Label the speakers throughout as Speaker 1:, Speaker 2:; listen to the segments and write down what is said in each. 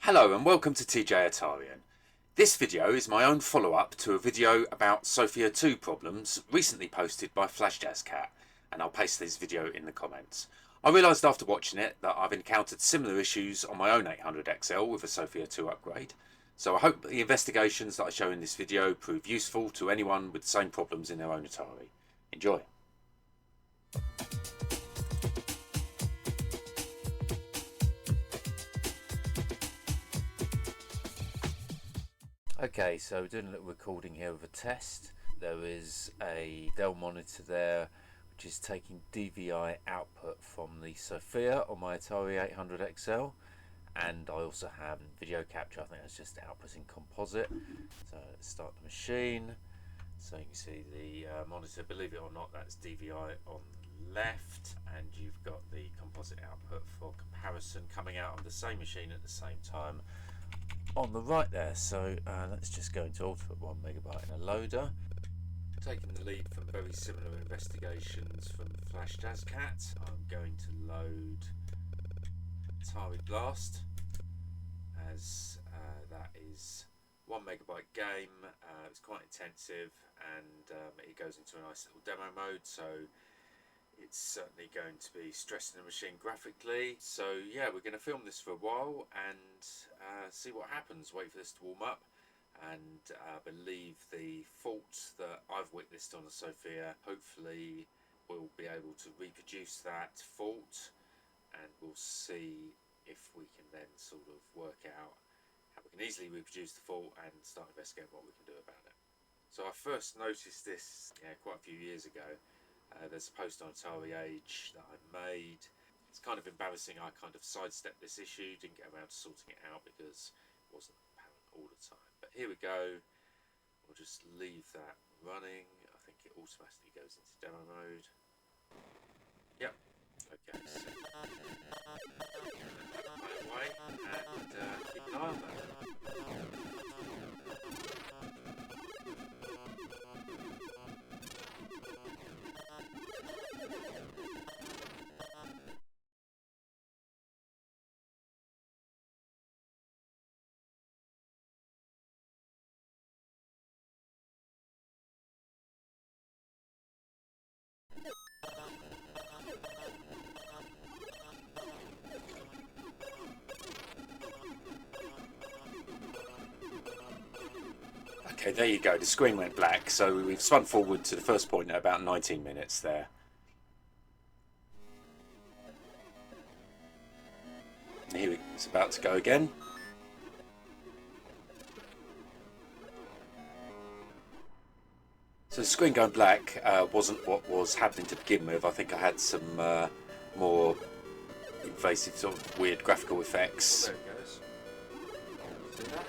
Speaker 1: Hello and welcome to TJ Atarian. This video is my own follow-up to a video about Sophia 2 problems recently posted by FlashJazzCat, and I'll paste this video in the comments. I realised after watching it that I've encountered similar issues on my own 800XL with a Sophia 2 upgrade, so I hope the investigations that I show in this video prove useful to anyone with the same problems in their own Atari. Enjoy! Okay, so we're doing a little recording here of a test. There is a Dell monitor there which is taking DVI output from the Sophia on my Atari 800XL, and I also have video capture. I think that's just outputting composite. So let's start the machine. So you can see the monitor, believe it or not, that's DVI on the left, and you've got the composite output for comparison coming out on the same machine at the same time on the right there. So let's just go into Ultimate 1 megabyte in a loader. Taking the lead from very similar investigations from FlashJazzCat, I'm going to load Atari Blast, as that is 1 megabyte game. It's quite intensive, and it goes into a nice little demo mode, so it's certainly going to be stressing the machine graphically. So yeah, we're going to film this for a while and see what happens. Wait for this to warm up, and believe the fault that I've witnessed on the Sophia, hopefully we'll be able to reproduce that fault, and we'll see if we can then sort of work out how we can easily reproduce the fault and start investigating what we can do about it. So I first noticed this quite a few years ago. There's a post on Atari Age that I made. It's kind of embarrassing. I kind of sidestepped this issue, didn't get around to sorting it out because it wasn't apparent all the time. But here we go. We'll just leave that running. I think it automatically goes into demo mode. Yep. Okay. So play away and keep an eye on that. Okay, there you go, the screen went black, so we've spun forward to the first point at about 19 minutes there. And here it's about to go again. So the screen going black wasn't what was happening to begin with. I think I had some more invasive sort of weird graphical effects. There it goes. See that?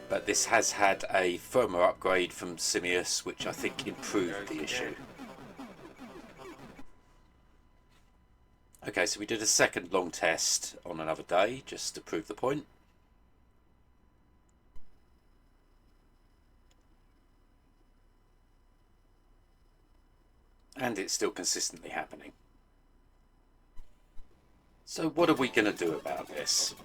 Speaker 1: But this has had a firmware upgrade from Simius, which I think improved the issue. Okay, so we did a second long test on another day, just to prove the point. And it's still consistently happening. So what are we going to do about this?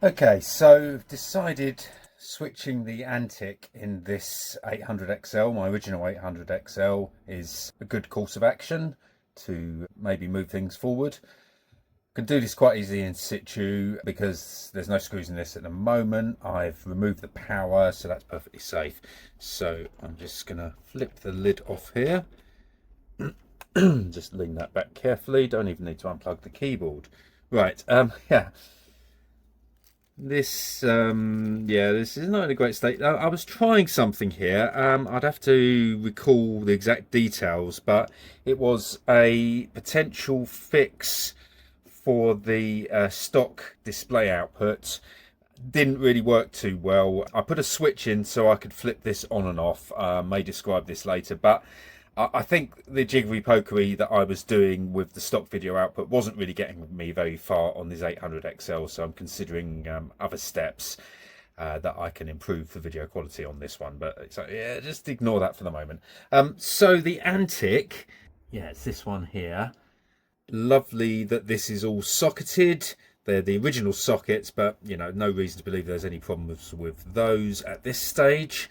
Speaker 1: Okay, so decided switching the Antic in this 800XL, my original 800XL, is a good course of action to maybe move things forward. Can do this quite easily in situ because there's no screws in this at the moment. I've removed the power, so that's perfectly safe. So I'm just gonna flip the lid off here. Just lean that back carefully, don't even need to unplug the keyboard. Right, yeah. This this is not in a great state. I was trying something here. I'd have to recall the exact details, but it was a potential fix for the stock display output. Didn't really work too well. I put a switch in so I could flip this on and off. May describe this later, but
Speaker 2: I think the jiggery pokery that I was doing with the stock video output wasn't really getting me very far on this 800XL, so I'm considering other steps that I can improve the video quality on this one. But so, yeah, just ignore that for the moment. So the Antic, yeah, it's this one here. Lovely that this is all socketed. They're the original sockets, but you know, no reason to believe there's any problems with those at this stage.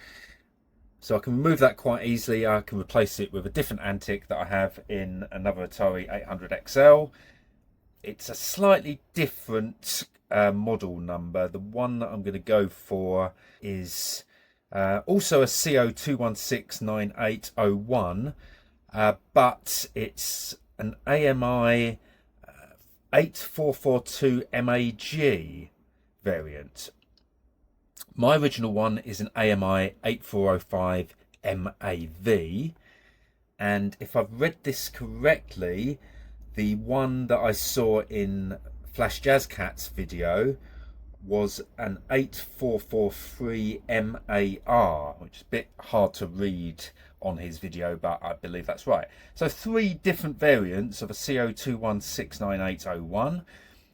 Speaker 2: So I can remove that quite easily. I can replace it with a different Antic that I have in another Atari 800XL. It's a slightly different model number. The one that I'm going to go for is also a CO2169801, but it's an AMI 8442 MAG variant. My original one is an AMI 8405 MAV, and if I've read this correctly, the one that I saw in FlashJazzCat's video was an 8443 MAR, which is a bit hard to read on his video, but I believe that's right. So 3 different variants of a CO2169801.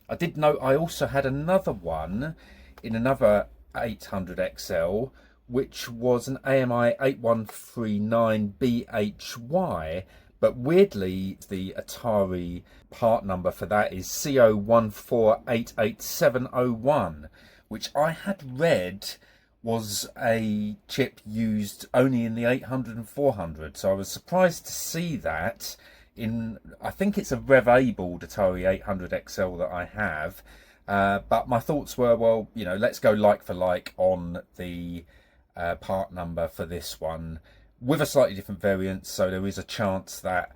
Speaker 2: I did note I also had another one in another 800XL, which was an AMI 8139 BHY, but weirdly the Atari part number for that is CO1488701, which I had read was a chip used only in the 800 and 400, so I was surprised to see that in, I think it's a rev-abled Atari 800XL that I have. But my thoughts were, well, you know, let's go like for like on the part number for this one with a slightly different variant, so there is a chance that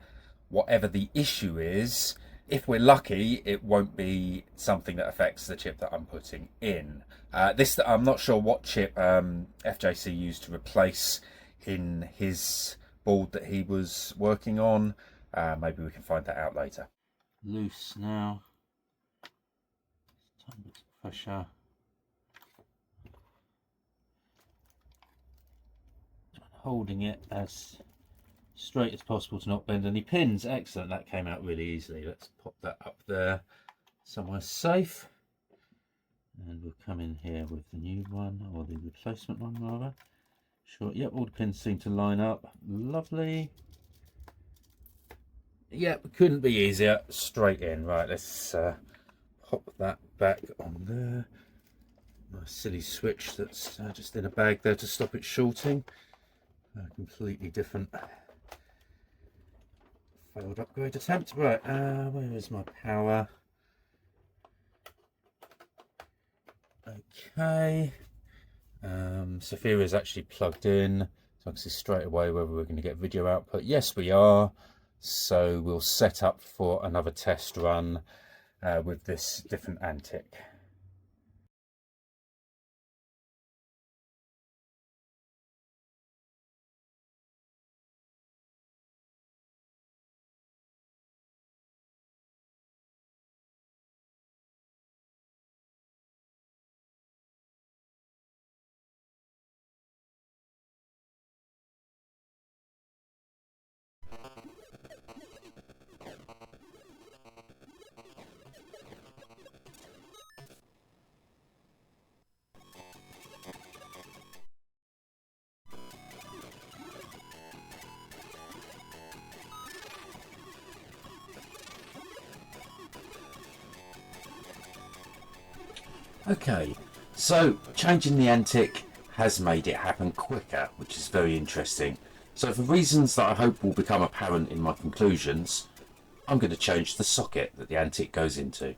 Speaker 2: whatever the issue is, if we're lucky, it won't be something that affects the chip that I'm putting in. I'm not sure what chip FJC used to replace in his board that he was working on. Maybe we can find that out later. Loose now. Tiny bit of pressure. Holding it as straight as possible to not bend any pins. Excellent, that came out really easily. Let's pop that up there somewhere safe. And we'll come in here with the new one, or the replacement one rather. Sure, yep, all the pins seem to line up. Lovely. Yep, couldn't be easier. Straight in. Right, let's pop that back on there. My silly switch that's just in a bag there to stop it shorting. A completely different failed upgrade attempt. Right, where is my power? Okay. Sophia is actually plugged in, so I can see straight away whether we're going to get video output. Yes, we are. So we'll set up for another test run with this different Antic. Okay, so changing the Antic has made it happen quicker, which is very interesting. So for reasons that I hope will become apparent in my conclusions, I'm going to change the socket that the Antic goes into.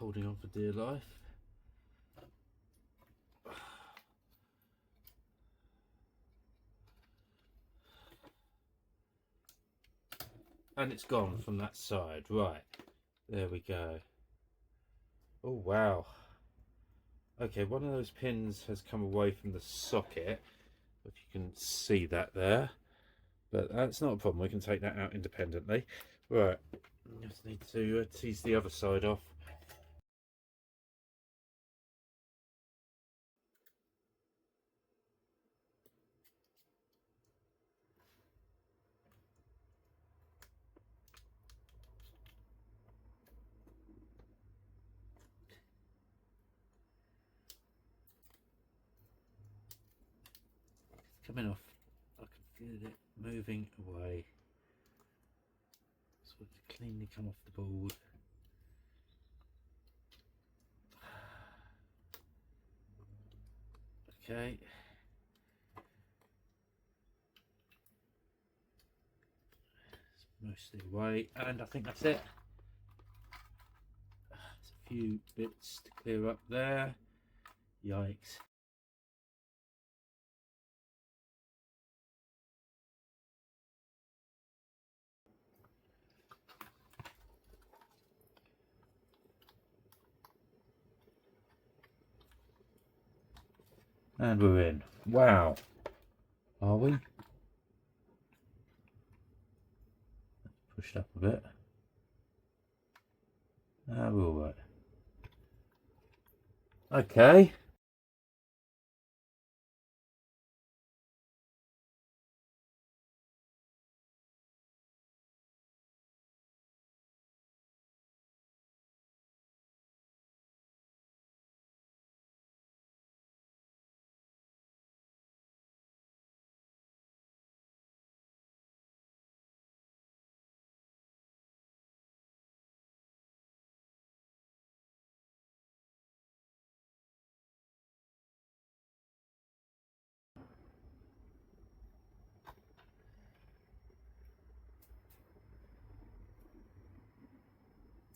Speaker 2: Holding on for dear life. And it's gone from that side. Right, there we go. Oh wow. Okay, one of those pins has come away from the socket, if you can see that there.
Speaker 1: but that's not a problem. We can take that out independently. Right, just need to tease the other side off. Coming off. I can feel it moving away. So it's cleanly come off the board. Okay. It's mostly away, and I think that's it. There's a few bits to clear up there. Yikes. And we're in. Wow. Are we? Pushed up a bit. Ah, we're alright. Okay.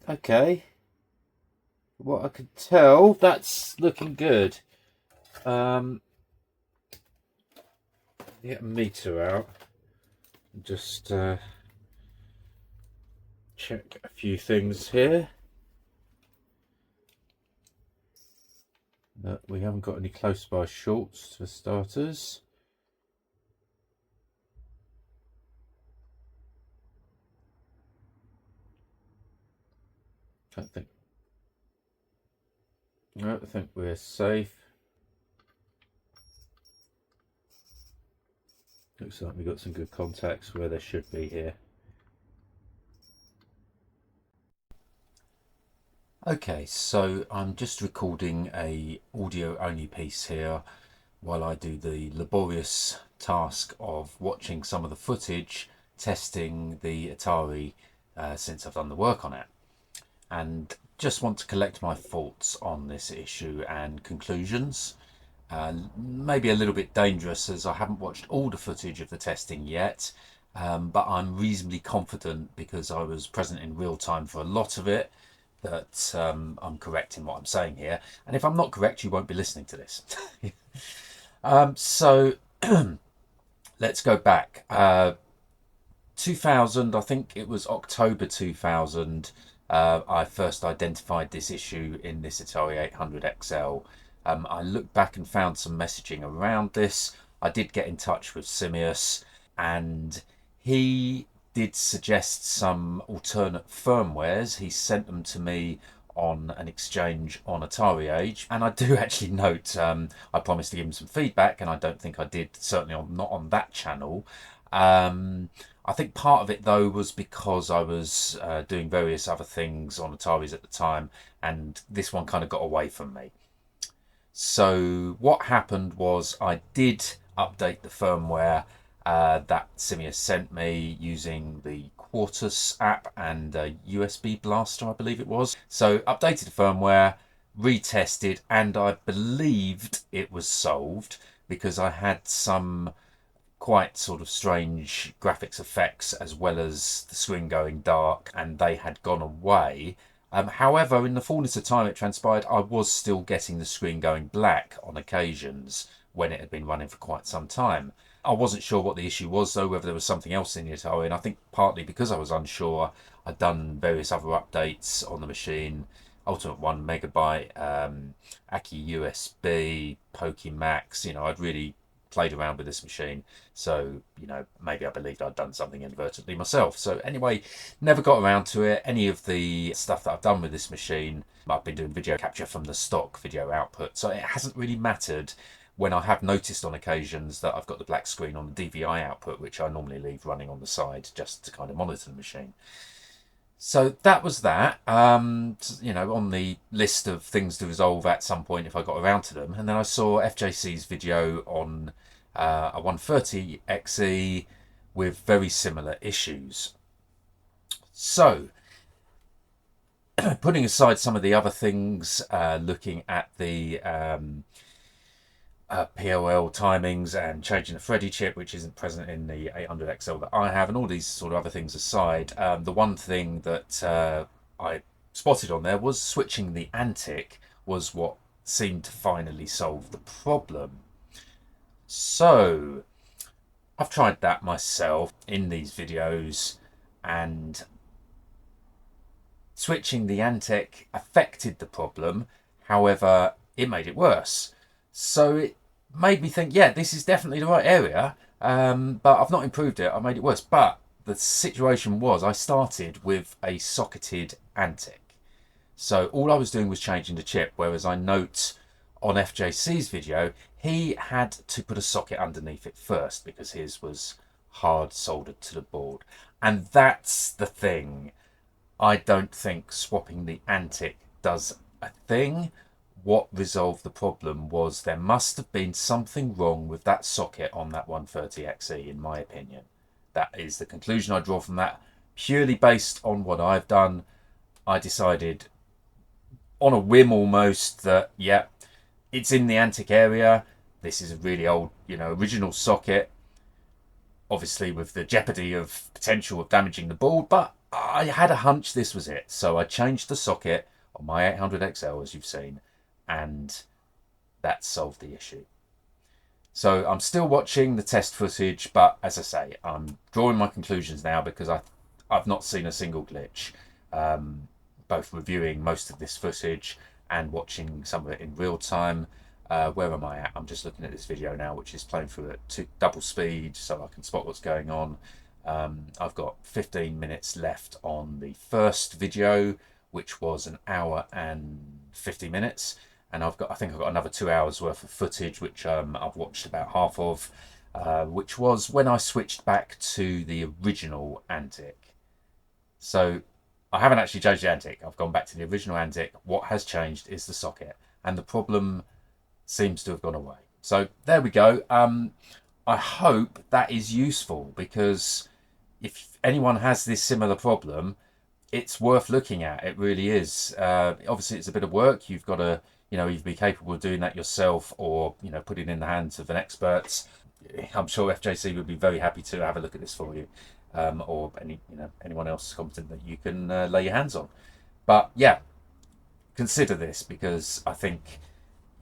Speaker 1: Okay. What I can tell, that's looking good. Get a meter out and just check a few things here. That we haven't got any close by shorts for starters. I think we're safe. Looks like we've got some good contacts where there should be here. Okay, so I'm just recording a audio only piece here while I do the laborious task of watching some of the footage, testing the Atari since I've done the work on it, and just want to collect my thoughts on this issue and conclusions. Maybe a little bit dangerous as I haven't watched all the footage of the testing yet, but I'm reasonably confident because I was present in real time for a lot of it that I'm correct in what I'm saying here. And if I'm not correct, you won't be listening to this. So let's go back. 2000, I think it was October 2000, I first identified this issue in this Atari 800XL. I looked back and found some messaging around this. I did get in touch with Simius, and he did suggest some alternate firmwares. He sent them to me on an exchange on Atari Age, and I do actually note I promised to give him some feedback, and I don't think I did, certainly not on that channel. I think part of it though was because I was doing various other things on Ataris at the time, and this one kind of got away from me. So what happened was I did update the firmware that Simius sent me using the Quartus app and a USB blaster, I believe it was. So updated the firmware, retested, and I believed it was solved because I had some quite sort of strange graphics effects as well as the screen going dark, and they had gone away. However, in the fullness of time, it transpired I was still getting the screen going black on occasions when it had been running for quite some time. I wasn't sure what the issue was though, whether there was something else in the Atari, and I think partly because I was unsure, I'd done various other updates on the machine. Ultimate 1 megabyte, Aki USB, Pokimax, I'd really
Speaker 2: played around with this machine, so maybe I believed I'd done something inadvertently myself. So anyway, never got around to it. Any of the stuff that I've done with this machine, I've been doing video capture from the stock video output, so it hasn't really mattered. When I have noticed on occasions that I've got the black screen on the DVI output, which I normally leave running on the side just to kind of monitor the machine. So that was that, on the list of things to resolve at some point if I got around to them. And then I saw FJC's video on a 130XE with very similar issues. So, putting aside some of the other things, looking at the POL timings and changing the Freddy chip, which isn't present in the 800XL that I have, and all these sort of other things aside, the one thing that I spotted on there was switching the Antic was what seemed to finally solve the problem. So I've tried that myself in these videos, and switching the Antic affected the problem. However, it made it worse. So it made me think, yeah, this is definitely the right area, but I've not improved it. I made it worse. But the situation was I started with a socketed Antic. So all I was doing was changing the chip, whereas I note on FJC's video, he had to put a socket underneath it first because his was hard soldered to the board. And that's the thing. I don't think swapping the Antic does a thing. What resolved the problem was there must have been something wrong with that socket on that 130XE, in my opinion. That is the conclusion I draw from that. Purely based on what I've done, I decided on a whim almost that, yeah, it's in the Antic area. This is a really old, original socket. Obviously with the jeopardy of potential of damaging the board, but I had a hunch this was it. So I changed the socket on my 800XL, as you've seen, and that solved the issue. So I'm still watching the test footage, but as I say, I'm drawing my conclusions now because I've not seen a single glitch. Both reviewing most of this footage and watching some of it in real time. Where am I at? I'm just looking at this video now, which is playing through at double speed so I can spot what's going on. I've got 15 minutes left on the first video, which was an hour and 50 minutes. And I think I've got another 2 hours worth of footage, which I've watched about half of, which was when I switched back to the original Antic. So I haven't actually changed the Antic. I've gone back to the original Antic. What has changed is the socket, and the problem seems to have gone away. So there we go. I hope that is useful, because if anyone has this similar problem, it's worth looking at. It really is. Obviously, it's a bit of work. You've got to, either be capable of doing that yourself or, put it in the hands of an expert. I'm sure FJC would be very happy to have a look at this for you, or anyone else competent that you can lay your hands on. But yeah, consider this, because I think,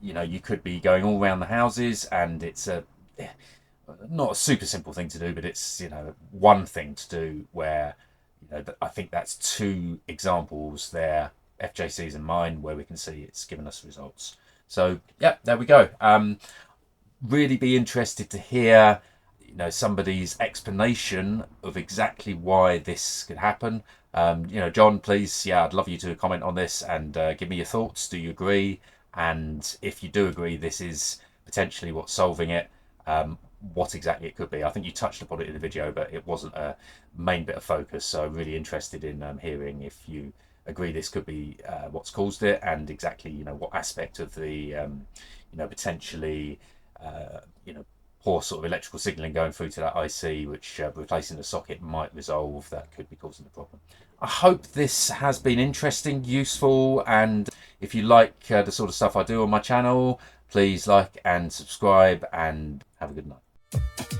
Speaker 2: you could be going all around the houses, and it's not a super simple thing to do, but it's, one thing to do where, I think that's two examples there, FJC's and mine, where we can see it's given us results. So yeah, there we go. Really be interested to hear, somebody's explanation of exactly why this could happen. John, please, I'd love you to comment on this and give me your thoughts. Do you agree? And if you do agree, this is potentially what's solving it. What exactly it could be. I think you touched upon it in the video, but it wasn't a main bit of focus. So I'm really interested in hearing if you agree this could be what's caused it, and exactly what aspect of the potentially poor sort of electrical signaling going through to that IC, which replacing the socket might resolve, that could be causing the problem. I hope this has been interesting, useful, and if you like the sort of stuff I do on my channel, please like and subscribe, and have a good night.